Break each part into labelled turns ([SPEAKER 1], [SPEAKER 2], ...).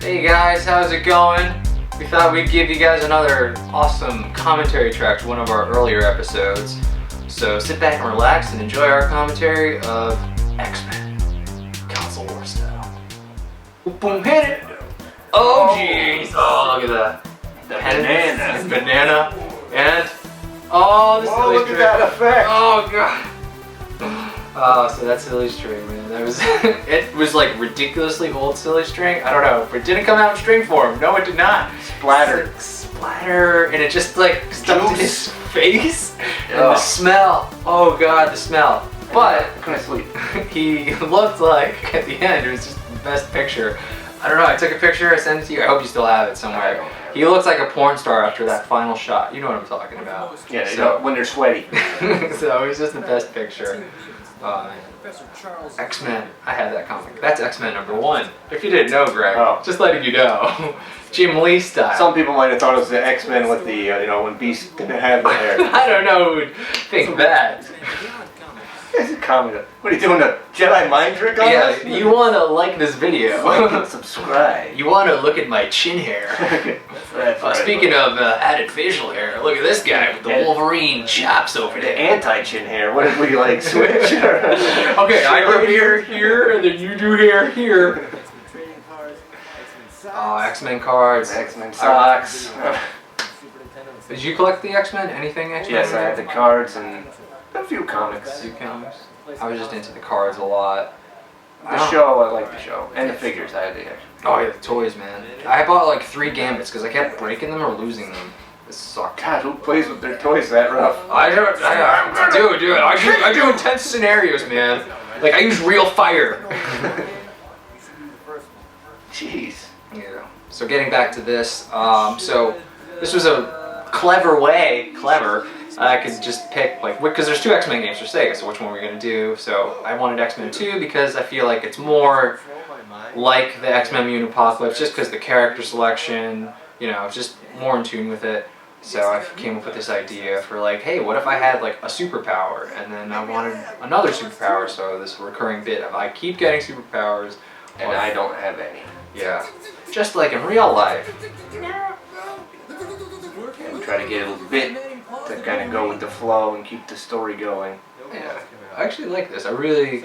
[SPEAKER 1] Hey guys, how's it going? We thought we'd give you guys another awesome commentary track to one of our earlier episodes. So sit back and relax and enjoy our commentary of X-Men Console War style. Boom, hit it! Oh jeez! Oh, look at that.
[SPEAKER 2] The
[SPEAKER 1] banana. And oh, the silly
[SPEAKER 2] look
[SPEAKER 1] string.
[SPEAKER 2] at that effect!
[SPEAKER 1] Oh god. Oh, so that silly string, man. That was it was like ridiculously old silly string. I don't know, but it didn't come out in string form. No, it did not.
[SPEAKER 2] Splattered.
[SPEAKER 1] Splatter, and it just like stuck to his face. And
[SPEAKER 2] Ugh.
[SPEAKER 1] the smell. Oh god, the smell. But
[SPEAKER 2] Couldn't sleep.
[SPEAKER 1] he looked like at the end. It was just the best picture. I don't know. I took a picture. I sent it to you. I hope you still have it somewhere. He looks like a porn star after that final shot. You know what I'm talking about.
[SPEAKER 2] Yeah,
[SPEAKER 1] So-
[SPEAKER 2] when they're sweaty.
[SPEAKER 1] So it was just the best picture. X-Men. I had that comic. That's X-Men #1. If you didn't know, Greg, just letting you know. Jim Lee style.
[SPEAKER 2] Some people might have thought it was the X-Men with the, when Beast didn't have the hair.
[SPEAKER 1] I don't know who would think that.
[SPEAKER 2] It's a comic. What are you doing, a Jedi mind trick on us?
[SPEAKER 1] Yeah, you want to like this video.
[SPEAKER 2] Like and subscribe.
[SPEAKER 1] You want to look at my chin hair.
[SPEAKER 2] That's right.
[SPEAKER 1] Speaking of added facial hair, look at this guy with the Wolverine chops over
[SPEAKER 2] The
[SPEAKER 1] there.
[SPEAKER 2] anti-chin hair. What if we like switch?
[SPEAKER 1] Okay, I do hair here, and then you do hair here. Oh, X-Men cards.
[SPEAKER 2] X-Men socks.
[SPEAKER 1] Did you collect the X-Men? Anything X-Men?
[SPEAKER 2] Yes, I had the cards and a few comics.
[SPEAKER 1] Few comics. I was just into the cards a lot.
[SPEAKER 2] The show, I like the show. And the figures, I had the action.
[SPEAKER 1] Oh yeah, the toys, man. I bought like 3 Gambits because I kept breaking them or losing them. This sucked.
[SPEAKER 2] God, who plays with their toys that rough?
[SPEAKER 1] Dude, I do intense scenarios, man. Like I use real fire.
[SPEAKER 2] Jeez.
[SPEAKER 1] Yeah. So getting back to this, so this was a clever way, I could just pick, like, because there's 2 X-Men games for Sega, so which one we're going to do. So I wanted X-Men 2 because I feel like it's more like the X-Men Mutant Apocalypse, just because the character selection, just more in tune with it. So I came up with this idea for like, hey, what if I had like a superpower, and then I wanted another superpower, so this recurring bit of I keep getting superpowers.
[SPEAKER 2] And I don't have any.
[SPEAKER 1] Yeah. Just like in real life.
[SPEAKER 2] And try to get a little bit to kind of go with the flow and keep the story going.
[SPEAKER 1] Yeah. I actually like this. I really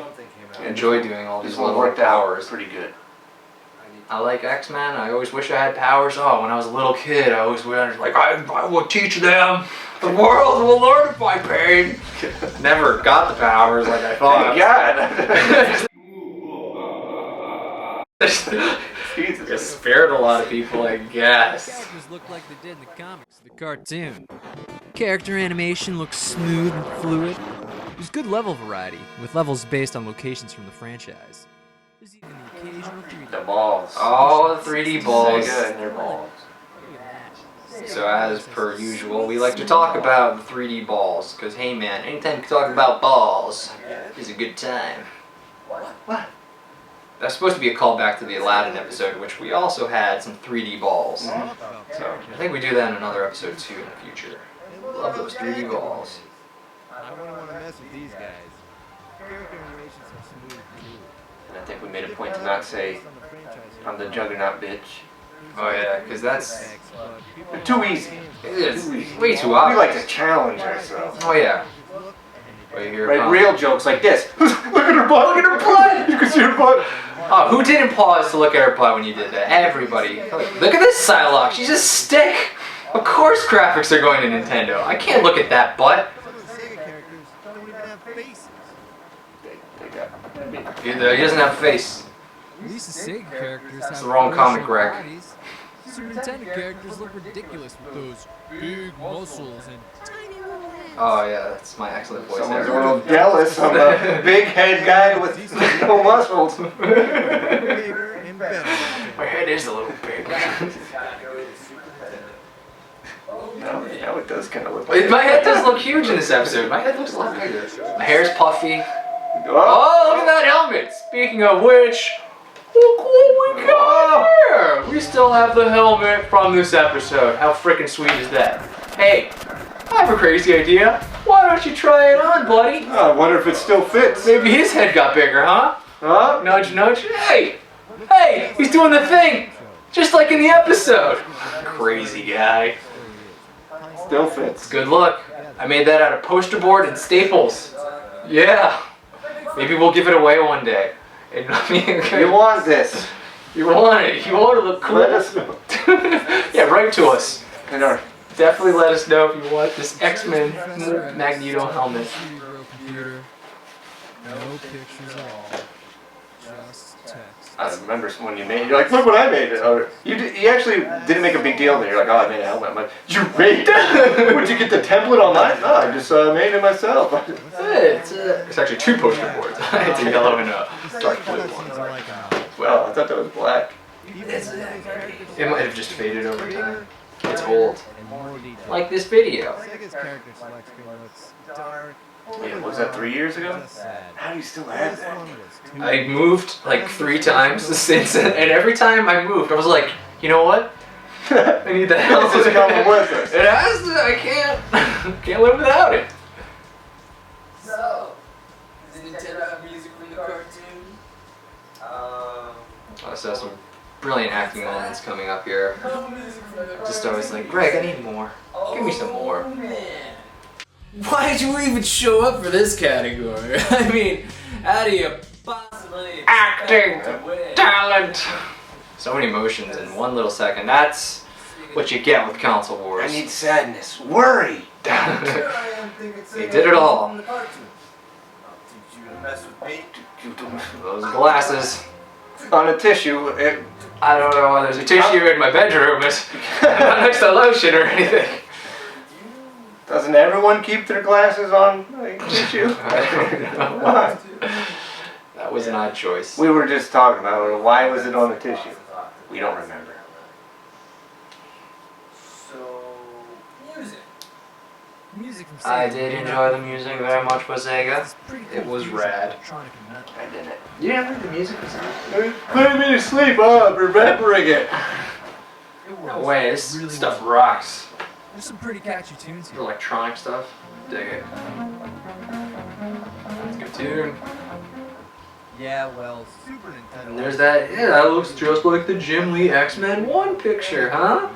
[SPEAKER 1] enjoy doing all these
[SPEAKER 2] This one
[SPEAKER 1] little
[SPEAKER 2] worked out
[SPEAKER 1] powers.
[SPEAKER 2] pretty good.
[SPEAKER 1] I like X-Men. I always wish I had powers. Oh, when I was a little kid, I always wanted, like, I will teach them. The world will learn if I pain. Never got the powers like I thought.
[SPEAKER 2] God. Jesus.
[SPEAKER 1] It scared a lot of people, I guess.
[SPEAKER 3] Characters look like they did in the comics, the cartoon. Character animation looks smooth and fluid. There's good level variety, with levels based on locations from the franchise. There's even the occasional 3D.
[SPEAKER 2] The balls.
[SPEAKER 1] Oh, the 3D balls.
[SPEAKER 2] Sega and their balls.
[SPEAKER 1] So as per usual, we like to talk about the 3D balls, because hey man, anytime you talk about balls is a good time.
[SPEAKER 2] What?
[SPEAKER 1] That's supposed to be a callback to the Aladdin episode, which we also had some 3D balls. So I think we do that in another episode too in the future. Love those 3D balls.
[SPEAKER 4] I wouldn't want to mess with these guys. Character animations are smooth too.
[SPEAKER 2] And I think we made a point to not say, I'm the Juggernaut bitch.
[SPEAKER 1] Oh yeah, because that's
[SPEAKER 2] They're too easy.
[SPEAKER 1] it is way too
[SPEAKER 2] We
[SPEAKER 1] obvious.
[SPEAKER 2] like to challenge ourselves.
[SPEAKER 1] Oh yeah. Wait, here it
[SPEAKER 2] Right,
[SPEAKER 1] comes.
[SPEAKER 2] real jokes like this. Look at her butt, look at her butt! You can see her butt.
[SPEAKER 1] Oh, who didn't pause to look at her butt when you did that? Everybody. Look at this Psylocke. She's a stick. Of course graphics are going to Nintendo. I can't look at that butt.
[SPEAKER 4] Some of the Sega characters don't even have faces.
[SPEAKER 2] They got
[SPEAKER 1] He doesn't have a face.
[SPEAKER 3] At least the Sega characters have
[SPEAKER 1] the wrong comic,
[SPEAKER 3] proportional
[SPEAKER 1] Greg.
[SPEAKER 3] bodies. Super Nintendo characters look ridiculous with those big muscles and tiny little hands.
[SPEAKER 1] Oh yeah, that's my excellent voice
[SPEAKER 2] Someone's a
[SPEAKER 1] there.
[SPEAKER 2] little jealous of a big head guy with no muscles.
[SPEAKER 4] Bigger and better.
[SPEAKER 1] My head is a little big.
[SPEAKER 2] Now it does kind of look like
[SPEAKER 1] My head does look huge in this episode. My head looks a lot bigger. My hair's puffy.
[SPEAKER 2] Oh,
[SPEAKER 1] Oh, look at that helmet! Speaking of which, look what we got here! We still have the helmet from this episode. How freaking sweet is that? Hey, I have a crazy idea. Why don't you try it on, buddy?
[SPEAKER 2] I wonder if it still fits.
[SPEAKER 1] Maybe his head got bigger, huh?
[SPEAKER 2] Huh?
[SPEAKER 1] Nudge, nudge. Hey! Hey! He's doing the thing! Just like in the episode. Crazy guy.
[SPEAKER 2] Still fits.
[SPEAKER 1] Good look. I made that out of poster board and staples. Yeah. Maybe we'll give it away one day. And, I mean,
[SPEAKER 2] You want this?
[SPEAKER 1] You want it. You want to look cool.
[SPEAKER 2] Let us know.
[SPEAKER 1] Yeah, write to us.
[SPEAKER 2] And our
[SPEAKER 1] Definitely let us know if you want this X-Men Magneto helmet.
[SPEAKER 3] Computer. No pictures at all. Just text.
[SPEAKER 2] I remember when you made it, you're like, look what I made it. Or, you actually didn't make a big deal of it. You're like, oh, I made a helmet. I'm like, you made it? Would you get the template online? No, I just made it myself.
[SPEAKER 1] It's actually 2 poster boards. It's a yellow and a dark blue one.
[SPEAKER 2] Well, I thought that was black.
[SPEAKER 1] It might have just faded over time. It's old.
[SPEAKER 4] And more detail.
[SPEAKER 1] Like this video.
[SPEAKER 4] Sega's character select screen looks dark.
[SPEAKER 2] Yeah, was that 3 years ago?
[SPEAKER 4] Just sad.
[SPEAKER 2] How do you still have
[SPEAKER 4] This
[SPEAKER 2] that?
[SPEAKER 4] one was too
[SPEAKER 1] I moved like 3 times since, and every time I moved, I was like, you know what? I need the helmet.
[SPEAKER 2] This is coming with us.
[SPEAKER 1] It has to. I can't live without it.
[SPEAKER 5] So, does Nintendo have music from the cartoon?
[SPEAKER 1] So some brilliant acting moments coming up here.
[SPEAKER 5] No music from the cartoon.
[SPEAKER 1] Just always like, Greg, I need more. Give me some more.
[SPEAKER 5] Oh, man. Why'd you even show up for this category? I mean, how do you possibly
[SPEAKER 1] Acting
[SPEAKER 5] expect to win?
[SPEAKER 1] talent. So many emotions in one little second. That's what you get with console wars.
[SPEAKER 2] I need sadness, worry, doubt.
[SPEAKER 5] Here I am thinking
[SPEAKER 1] They did it all.
[SPEAKER 5] from the cartoon. I'll teach you to mess with me.
[SPEAKER 1] Those glasses.
[SPEAKER 2] On a tissue,
[SPEAKER 1] I don't know why there's a tissue in my bedroom. It's not next to lotion or anything.
[SPEAKER 2] doesn't everyone keep their glasses on like, tissue? Why?
[SPEAKER 1] That was an odd choice.
[SPEAKER 2] We were just talking about it. Why was it on the tissue? We don't remember.
[SPEAKER 5] So, music.
[SPEAKER 3] Music from Sega.
[SPEAKER 1] I did enjoy the music very much with Sega.
[SPEAKER 3] It's pretty
[SPEAKER 1] It
[SPEAKER 3] cool
[SPEAKER 1] was
[SPEAKER 3] music,
[SPEAKER 1] rad.
[SPEAKER 3] electronic and metal.
[SPEAKER 2] I didn't.
[SPEAKER 1] You didn't hear the music?
[SPEAKER 2] Putting me to sleep. Oh, I'm remembering it.
[SPEAKER 3] It
[SPEAKER 1] No
[SPEAKER 3] was.
[SPEAKER 1] way, this
[SPEAKER 3] Really
[SPEAKER 1] stuff
[SPEAKER 3] was.
[SPEAKER 1] rocks.
[SPEAKER 3] There's some pretty catchy tunes
[SPEAKER 1] The
[SPEAKER 3] here.
[SPEAKER 1] electronic stuff. Dig it. It's a good tune.
[SPEAKER 4] Yeah, well, Super Nintendo.
[SPEAKER 1] And there's that, yeah, that looks just like the Jim Lee X-Men 1 picture, huh?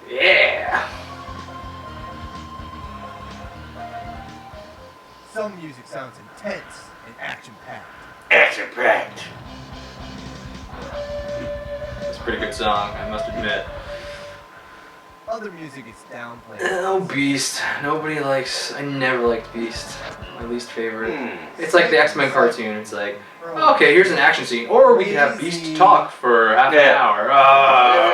[SPEAKER 1] Yeah!
[SPEAKER 4] Some music sounds intense and action-packed.
[SPEAKER 2] Action packed.
[SPEAKER 1] It's a pretty good song, I must admit.
[SPEAKER 4] Other music is downplayed.
[SPEAKER 1] Oh, Beast. Nobody likes, I never liked Beast. My least favorite.
[SPEAKER 2] Hmm.
[SPEAKER 1] It's like the X-Men cartoon, it's like, okay, here's an action scene, or we could have Beast talk for half an
[SPEAKER 2] Yeah.
[SPEAKER 1] hour.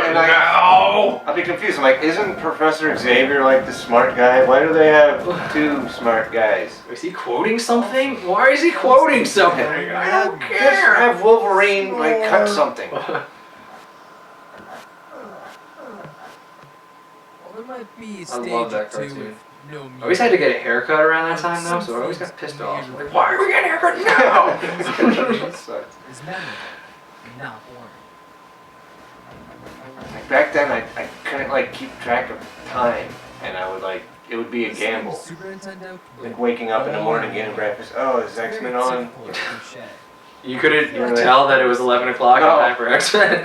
[SPEAKER 2] And no! I'll be confused. I'm like, isn't Professor Xavier like the smart guy? Why do they have 2 smart guys?
[SPEAKER 1] Is he quoting something? Why is he quoting something? I don't
[SPEAKER 2] Just
[SPEAKER 1] care.
[SPEAKER 2] have Wolverine like cut something.
[SPEAKER 3] Well, there might be a
[SPEAKER 1] I
[SPEAKER 3] stage
[SPEAKER 1] love
[SPEAKER 3] or
[SPEAKER 1] that
[SPEAKER 3] 2
[SPEAKER 1] cartoon.
[SPEAKER 3] with no music.
[SPEAKER 1] I always had to get a haircut around that time though, so I always got pissed off. Like, why are we getting a haircut now?
[SPEAKER 2] Sucks.
[SPEAKER 3] Is memorable and not boring.
[SPEAKER 2] Like, back then, I couldn't like keep track of time, and I would like it would be a gamble.
[SPEAKER 3] Super Nintendo.
[SPEAKER 2] Like waking up in the morning, getting breakfast. Oh, is X-Men on?
[SPEAKER 1] You couldn't
[SPEAKER 2] You're right.
[SPEAKER 1] tell that it was 11 o'clock
[SPEAKER 2] No.
[SPEAKER 1] on time for X-Men.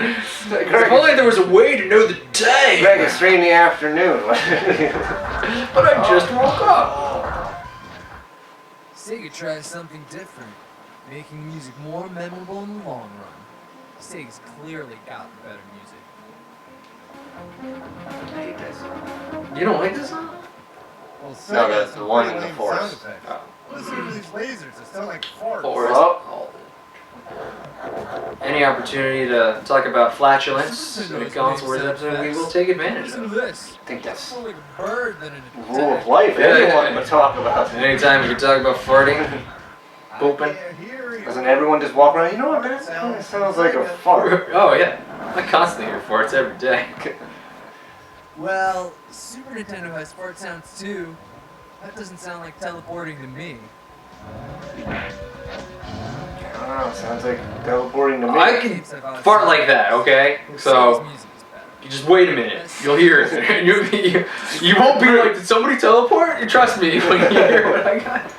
[SPEAKER 2] Like,
[SPEAKER 1] If only there was a way to know the day.
[SPEAKER 2] Greg, it's 3 in the afternoon.
[SPEAKER 1] But I just woke up.
[SPEAKER 3] Sega tries something different, making music more memorable in the long run. Sega's clearly got better music.
[SPEAKER 2] I hate this.
[SPEAKER 1] You don't like this song?
[SPEAKER 4] Well,
[SPEAKER 2] No,
[SPEAKER 4] Sega
[SPEAKER 2] that's
[SPEAKER 4] has
[SPEAKER 2] the
[SPEAKER 4] some
[SPEAKER 2] one
[SPEAKER 4] pretty
[SPEAKER 2] in the
[SPEAKER 4] lame
[SPEAKER 2] forest.
[SPEAKER 4] sound effects.
[SPEAKER 1] Oh.
[SPEAKER 4] Listen to these lasers, they sound like farts.
[SPEAKER 1] Forest.
[SPEAKER 2] Oh.
[SPEAKER 1] Any opportunity to talk about flatulence in a console wars episode, we will take advantage
[SPEAKER 3] Listen
[SPEAKER 1] of.
[SPEAKER 3] to this.
[SPEAKER 2] I think that's
[SPEAKER 3] More like a bird than an
[SPEAKER 2] rule of
[SPEAKER 3] attack.
[SPEAKER 2] life.
[SPEAKER 1] Yeah,
[SPEAKER 2] Everyone
[SPEAKER 1] yeah.
[SPEAKER 2] would talk about.
[SPEAKER 1] Anytime we can talk about farting,
[SPEAKER 4] I
[SPEAKER 1] pooping.
[SPEAKER 4] can't hear you.
[SPEAKER 2] Doesn't everyone just walk around? You know what? That kind of sounds like a fart.
[SPEAKER 1] Oh yeah, I constantly hear farts every day.
[SPEAKER 3] Well, Super Nintendo has fart sounds too. That doesn't sound like teleporting to me.
[SPEAKER 2] I don't know. Sounds like teleporting to me.
[SPEAKER 1] I can fart like that, okay? So you just wait a minute, you'll hear it. And you won't be like, did somebody teleport? You trust me when you hear what I got.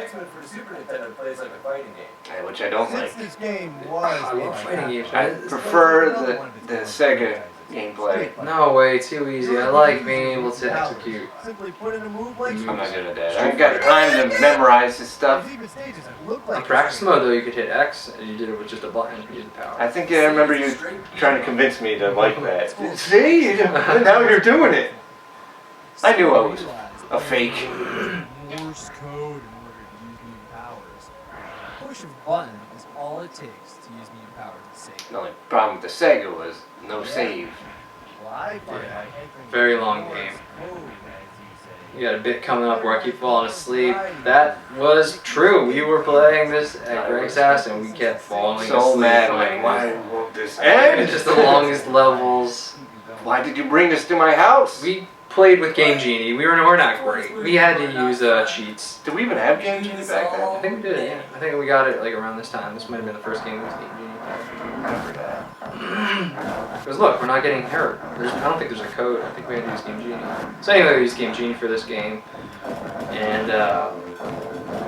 [SPEAKER 5] X-Men for the Super Nintendo plays like a fighting game.
[SPEAKER 2] Which I don't like.
[SPEAKER 4] Since this game was
[SPEAKER 1] I love fighting games.
[SPEAKER 2] I prefer the Sega gameplay.
[SPEAKER 1] No way, too easy. I like being able to execute.
[SPEAKER 4] Simply put in a move like
[SPEAKER 2] I'm not good at that. I ain't got time to memorize this stuff.
[SPEAKER 4] There's even stages that look
[SPEAKER 1] In
[SPEAKER 4] like
[SPEAKER 1] practice mode, though, you could hit X, and you did it with just a button. You used the power.
[SPEAKER 2] I think I remember you trying to convince me to like that. See? Now you're doing it. I knew I was a fake.
[SPEAKER 3] Morse code in order to use mutant powers. Push of a button is all it takes to use mutant powers to save.
[SPEAKER 2] The only problem with the Sega was no save.
[SPEAKER 4] Well, I find
[SPEAKER 1] Yeah.
[SPEAKER 4] entering
[SPEAKER 1] Very
[SPEAKER 4] the
[SPEAKER 1] long
[SPEAKER 4] Morse
[SPEAKER 1] game.
[SPEAKER 4] code, as you say.
[SPEAKER 1] You got a bit coming up where I keep falling asleep. That was true. We were playing this at Greg's house, and we kept falling
[SPEAKER 2] So
[SPEAKER 1] asleep.
[SPEAKER 2] mad,
[SPEAKER 1] playing
[SPEAKER 2] like,
[SPEAKER 1] this.
[SPEAKER 2] why won't this
[SPEAKER 1] And
[SPEAKER 2] end?
[SPEAKER 1] just the longest levels.
[SPEAKER 2] Why did you bring this to my house?
[SPEAKER 1] We played with Game Genie. We're not great. We had to use cheats.
[SPEAKER 2] Did we even have Game Genie back
[SPEAKER 1] I
[SPEAKER 2] then?
[SPEAKER 1] think we did, yeah. I think we got it like around this time. This might have been the first game with Game Genie. Because look, we're not getting hurt. I don't think there's a code. I think we had to use Game Genie. So anyway, we used Game Genie for this game. And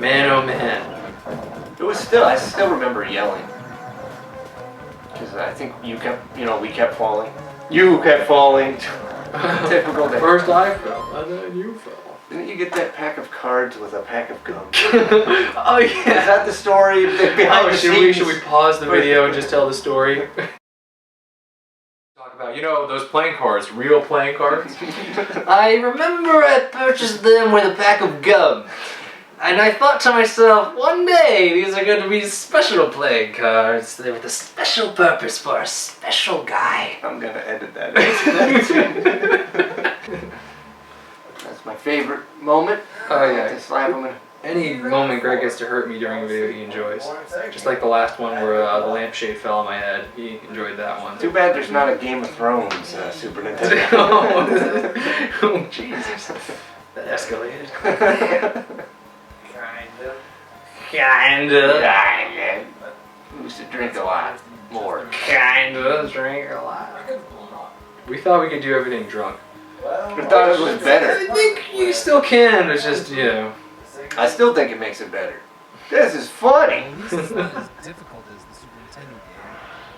[SPEAKER 1] man, oh man.
[SPEAKER 2] I still remember yelling. Because I think we kept falling. You kept falling. Typical day.
[SPEAKER 1] First I fell, and then you fell.
[SPEAKER 2] Didn't you get that pack of cards with a pack of gum?
[SPEAKER 1] Oh
[SPEAKER 2] Is
[SPEAKER 1] yeah.
[SPEAKER 2] that the story behind
[SPEAKER 1] Oh,
[SPEAKER 2] the
[SPEAKER 1] should
[SPEAKER 2] scenes?
[SPEAKER 1] we pause the video and just tell the story? Talk about, those playing cards, real playing cards. I remember I purchased them with a pack of gum. And I thought to myself, one day these are going to be special playing cards. They're with a special purpose for a special guy.
[SPEAKER 2] I'm gonna edit that out. That's my favorite moment.
[SPEAKER 1] Oh yeah.
[SPEAKER 2] To slap him in.
[SPEAKER 1] Any moment Greg gets to hurt me during a video, he enjoys. Just like the last one where the lampshade fell on my head. He enjoyed that one.
[SPEAKER 2] Too bad there's not a Game of Thrones Super Nintendo.
[SPEAKER 1] Oh, Jesus. That escalated. Kinda.
[SPEAKER 2] Yeah, we used to drink a lot more.
[SPEAKER 1] Kinda drink a lot. We thought we could do everything drunk.
[SPEAKER 2] I thought it was better.
[SPEAKER 1] I think you still can, it's just,
[SPEAKER 2] I still think it makes it better. This is funny.
[SPEAKER 3] At least it's not as difficult as the Super Nintendo game.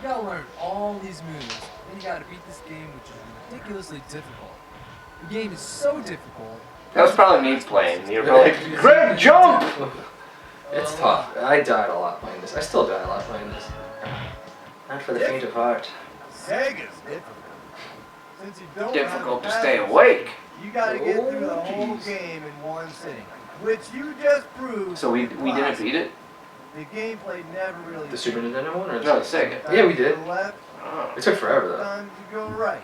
[SPEAKER 3] You gotta learn all these moves, and you gotta beat this game, which is ridiculously difficult. The game is so difficult.
[SPEAKER 2] That was probably me playing. You were like, Greg, jump!
[SPEAKER 1] It's tough. I died a lot playing this. I still die a lot playing this. Not for the faint of heart.
[SPEAKER 4] Sega's difficult. Since you don't
[SPEAKER 2] Difficult to
[SPEAKER 4] have
[SPEAKER 2] stay
[SPEAKER 4] patterns,
[SPEAKER 2] awake.
[SPEAKER 4] You gotta get through the whole
[SPEAKER 2] jeez.
[SPEAKER 4] game in one sitting, which you just proved.
[SPEAKER 2] So we didn't beat it?
[SPEAKER 4] The gameplay never really.
[SPEAKER 1] The Super Nintendo one or
[SPEAKER 2] No, the Sega.
[SPEAKER 1] Yeah, we did.
[SPEAKER 4] Sometimes you go left,
[SPEAKER 2] Oh.
[SPEAKER 1] It took forever though.
[SPEAKER 4] sometimes you go right.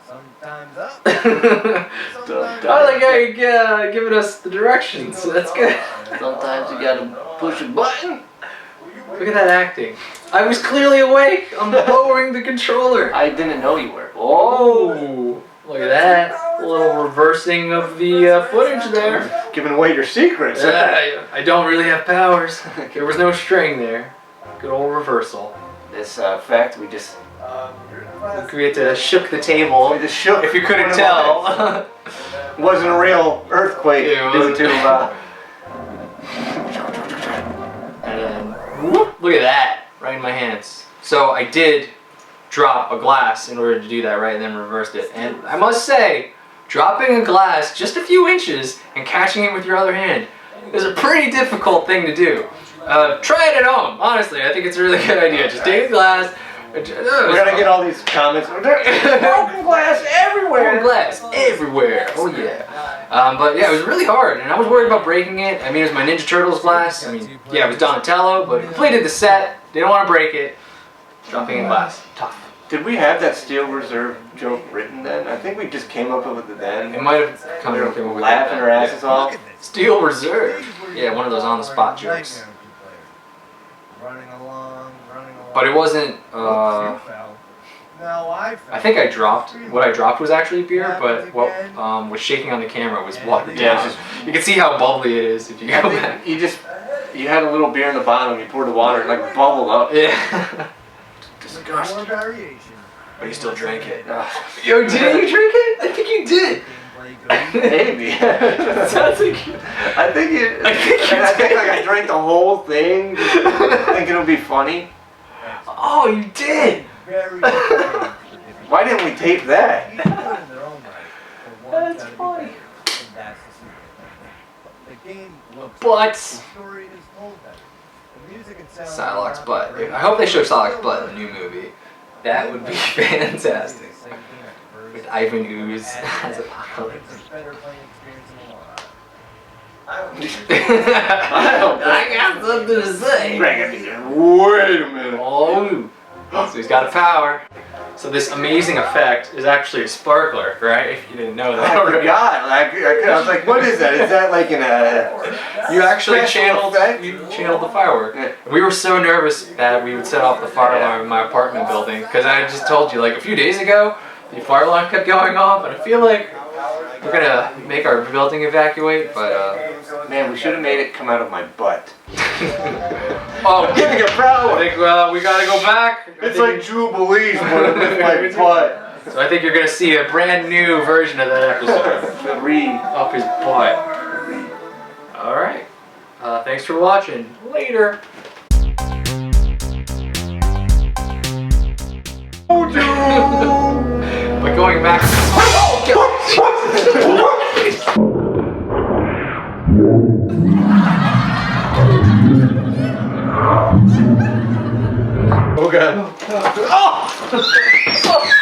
[SPEAKER 4] Sometimes up.
[SPEAKER 1] I
[SPEAKER 4] Sometimes
[SPEAKER 1] like how you're giving us the directions. That's good.
[SPEAKER 2] Sometimes you gotta push a button.
[SPEAKER 1] Look at that acting. I was clearly awake. I'm lowering the controller.
[SPEAKER 2] I didn't know you were.
[SPEAKER 1] Oh, look at that. A little reversing of the footage there.
[SPEAKER 2] Giving away your secrets.
[SPEAKER 1] I don't really have powers. There was no string there. Good old reversal.
[SPEAKER 2] This fact, we just
[SPEAKER 1] We had to shook the table.
[SPEAKER 2] shook.
[SPEAKER 1] If you couldn't
[SPEAKER 2] one
[SPEAKER 1] tell.
[SPEAKER 2] of them. Wasn't a real earthquake
[SPEAKER 1] Yeah, it
[SPEAKER 2] due
[SPEAKER 1] wasn't.
[SPEAKER 2] to
[SPEAKER 1] And then, whoop, look at that, right in my hands. So I did drop a glass in order to do that, right, and then reversed it. And I must say, dropping a glass just a few inches and catching it with your other hand is a pretty difficult thing to do. Try it at home, honestly. I think it's a really good idea. Just take a glass.
[SPEAKER 2] We're gonna get all these comments. Broken glass everywhere.
[SPEAKER 1] Broken glass everywhere. Oh yeah. But yeah, it was really hard, and I was worried about breaking it. I mean, it was my Ninja Turtles glass. I mean, yeah, it was Donatello, but completed the set. Didn't want to break it. Dropping a glass, tough.
[SPEAKER 2] Did we have that Steel Reserve joke written then? I think we just came up with it then.
[SPEAKER 1] It might have come
[SPEAKER 2] We were
[SPEAKER 1] up with
[SPEAKER 2] laughing our asses off.
[SPEAKER 1] Steel Reserve. Yeah, one of those on-the-spot jokes.
[SPEAKER 4] Running along.
[SPEAKER 1] But it wasn't.
[SPEAKER 4] You fell. No, I fell.
[SPEAKER 1] I think I dropped. What I dropped was actually beer, but what was shaking on the camera was water.
[SPEAKER 2] Yeah,
[SPEAKER 1] down. You can see how bubbly it is if you
[SPEAKER 2] I
[SPEAKER 1] go
[SPEAKER 2] think
[SPEAKER 1] back.
[SPEAKER 2] you had a little beer in the bottom. You poured the water, it like bubbled up.
[SPEAKER 1] Yeah.
[SPEAKER 4] More variation.
[SPEAKER 1] But you still drank it.
[SPEAKER 2] Ugh.
[SPEAKER 1] Yo, didn't you drink it? I think you did.
[SPEAKER 2] Maybe.
[SPEAKER 1] Sounds like
[SPEAKER 2] I think it.
[SPEAKER 1] I think you
[SPEAKER 2] I think
[SPEAKER 1] did.
[SPEAKER 2] like I drank the whole thing, thinking it would be funny.
[SPEAKER 1] oh, you did.
[SPEAKER 4] Very good games for different
[SPEAKER 2] Why didn't we tape that?
[SPEAKER 4] Each one in their own right, but one's
[SPEAKER 1] That's
[SPEAKER 4] gotta be
[SPEAKER 1] funny.
[SPEAKER 4] better, and that's the secret. The game looks
[SPEAKER 1] But-
[SPEAKER 4] better, the story is told better. The music and sound
[SPEAKER 1] Psylocke's
[SPEAKER 4] are
[SPEAKER 1] butt.
[SPEAKER 4] great.
[SPEAKER 1] I hope they show Psylocke's butt in the new movie. That would be fantastic. With Ivan Ooze as Apocalypse.
[SPEAKER 4] It's a better playing experience in the long run.
[SPEAKER 2] I don't think.
[SPEAKER 1] I got something to say.
[SPEAKER 2] Wait a minute.
[SPEAKER 1] Oh, so he's got a power. So this amazing effect is actually a sparkler, right? If you didn't know that.
[SPEAKER 2] I forgot. I was like, what is that? Is that like in a?
[SPEAKER 1] You actually
[SPEAKER 2] special
[SPEAKER 1] channeled
[SPEAKER 2] effect?
[SPEAKER 1] you channeled the firework.
[SPEAKER 2] Yeah.
[SPEAKER 1] We were so nervous that we would set off the fire alarm in my apartment building because I just told you like a few days ago the fire alarm kept going off, and I feel like we're gonna make our building evacuate, but
[SPEAKER 2] Man, we should have made it come out of my butt.
[SPEAKER 1] oh,
[SPEAKER 2] Give me a
[SPEAKER 1] I
[SPEAKER 2] power.
[SPEAKER 1] think we gotta go back. I
[SPEAKER 2] It's
[SPEAKER 1] think-
[SPEAKER 2] like Jubilees, but with my butt.
[SPEAKER 1] so I think you're gonna see a brand new version of that episode. Up his butt. Alright. Thanks for watching. Later. But going back.
[SPEAKER 2] Oh god.
[SPEAKER 1] Oh!